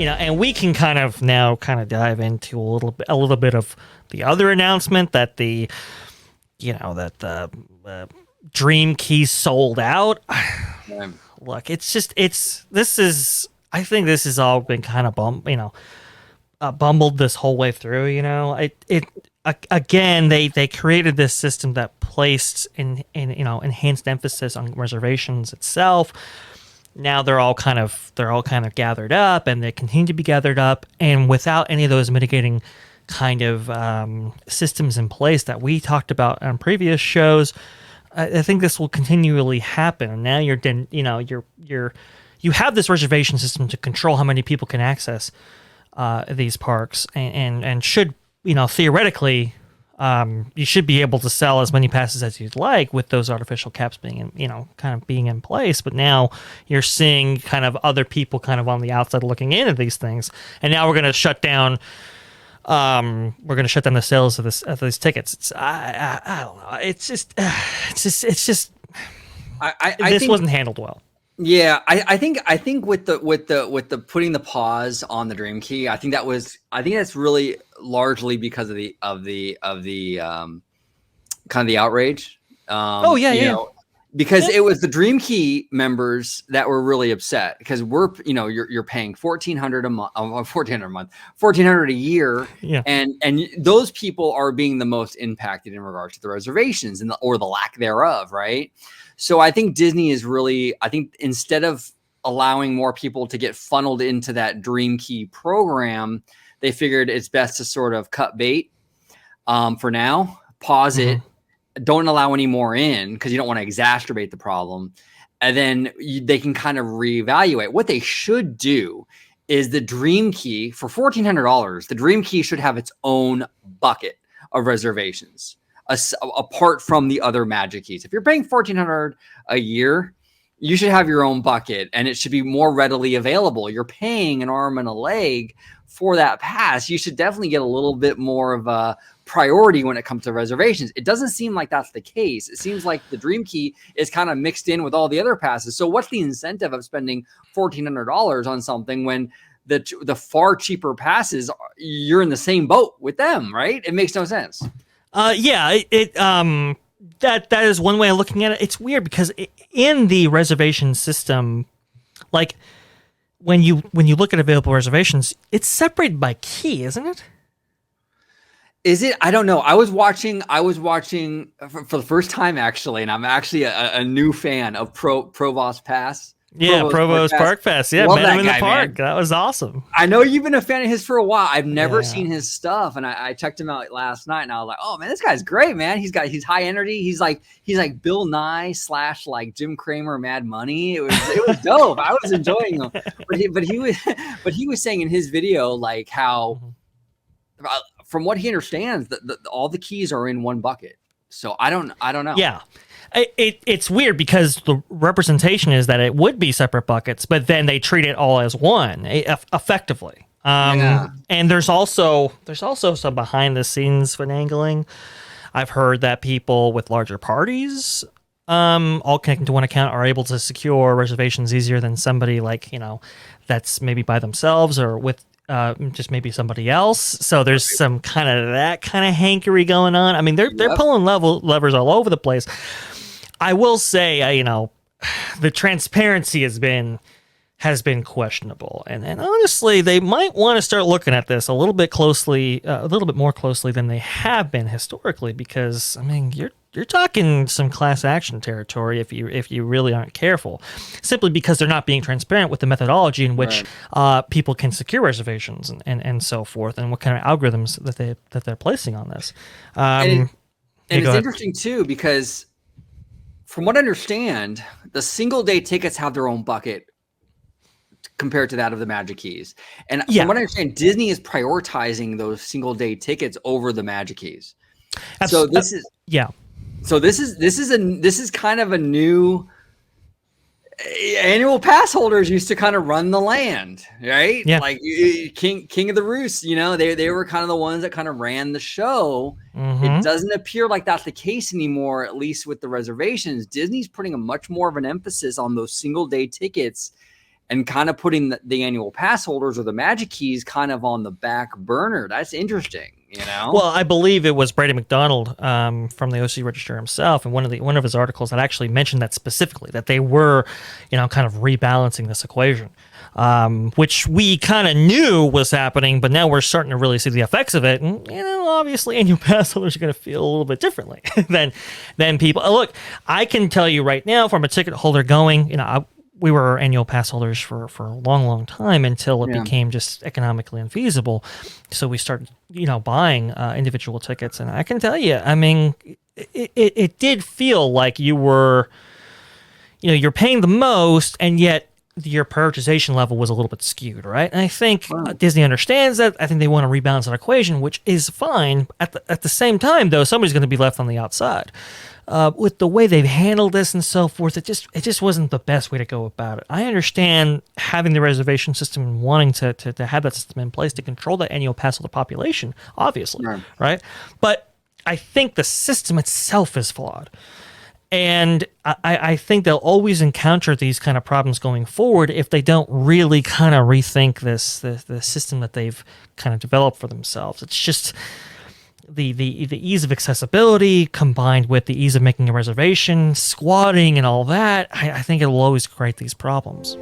and we can kind of dive into a little bit of the other announcement that that the Dream Key sold out. Look, I think this has all been kind of bumbled this whole way through. Again, they created this system that placed in enhanced emphasis on reservations itself. Now they're all kind of gathered up, and they continue to be gathered up, and without any of those mitigating kind of systems in place that we talked about on previous shows. I think this will continually happen. And now you have this reservation system to control how many people can access these parks, and should theoretically you should be able to sell as many passes as you'd like with those artificial caps being being in place. But now you're seeing kind of other people kind of on the outside looking into these things, and now we're going to shut down. We're going to shut down the sales of these tickets. I don't know. It's just. I think wasn't handled well. Yeah, I think with the putting the pause on the Dream Key, I think that's really largely because of the kind of the outrage. Because it was the Dream Key members that were really upset, because you're paying $1,400 a month, $1,400 a year, and those people are being the most impacted in regards to the reservations or the lack thereof, right? So I think Disney is really, instead of allowing more people to get funneled into that Dream Key program, they figured it's best to sort of cut bait for now, pause it. Don't allow any more in, because you don't want to exacerbate the problem. And then they can kind of reevaluate. What they should do is the Dream Key, for $1,400, the Dream Key should have its own bucket of reservations, apart from the other Magic Keys. If you're paying $1,400 a year, you should have your own bucket, and it should be more readily available. You're paying an arm and a leg for that pass. You should definitely get a little bit more of a priority when it comes to reservations. It doesn't seem like that's the case. It seems like the Dream Key is kind of mixed in with all the other passes. So what's the incentive of spending $1,400 on something when the far cheaper passes, you're in the same boat with them, right? It makes no sense. That is one way of looking at it. It's weird because in the reservation system, like when you look at available reservations, it's separated by key, isn't it? Is it? I don't know. I was watching for the first time, actually, and I'm actually a new fan of Provost Pass. Yeah, Provost Park Pass. Yeah, met him in the park. Man. That was awesome. I know you've been a fan of his for a while. I've never seen his stuff, and I checked him out last night, and I was like, "Oh man, this guy's great, man. He's high energy. He's like Bill Nye / like Jim Cramer, Mad Money. It was dope. I was enjoying him, but he was saying in his video like how, from what he understands, that all the keys are in one bucket. So I don't know. Yeah. It's weird because the representation is that it would be separate buckets, but then they treat it all as one effectively. And there's also some behind the scenes finagling. I've heard that people with larger parties, all connecting to one account, are able to secure reservations easier than somebody like, that's maybe by themselves or with just maybe somebody else. So there's some kind of hankery going on. I mean, they're pulling levers all over the place. I will say, the transparency has been questionable, and honestly, they might want to start looking at this a little bit more closely than they have been historically. Because I mean, you're talking some class action territory if you really aren't careful, simply because they're not being transparent with the methodology in which people can secure reservations and so forth, and what kind of algorithms that they're placing on this. And it's interesting too, because from what I understand, the single day tickets have their own bucket compared to that of the Magic Keys. And from what I understand, Disney is prioritizing those single day tickets over the Magic Keys. So this is kind of a new. Annual pass holders used to kind of run the land, right? Yeah. Like King of the Roost, they were kind of the ones that kind of ran the show. It doesn't appear like that's the case anymore, at least with the reservations. Disney's putting a much more of an emphasis on those single day tickets. and kind of putting the annual pass holders or the magic keys kind of on the back burner. That's interesting, you know? Well, I believe it was Brady McDonald from the OC Register himself, and one of his articles that actually mentioned that specifically, that they were, kind of rebalancing this equation, which we kind of knew was happening, but now we're starting to really see the effects of it. And obviously, annual pass holders are going to feel a little bit differently than people. Look, I can tell you right now, from a ticket holder going, we were annual pass holders for a long, long time until it became just economically unfeasible. So we started, buying individual tickets. And I can tell you, I mean, it did feel like you were, you're paying the most, and yet your prioritization level was a little bit skewed, right? And I think Disney understands that. I think they want to rebalance that equation, which is fine. At the same time, though, somebody's going to be left on the outside. With the way they've handled this and so forth, it just wasn't the best way to go about it. I understand having the reservation system and wanting to have that system in place to control the annual pass holder population, obviously, right? But I think the system itself is flawed. And I think they'll always encounter these kind of problems going forward if they don't really kind of rethink the system that they've kind of developed for themselves. It's just the ease of accessibility combined with the ease of making a reservation, squatting, and all that. I think it will always create these problems.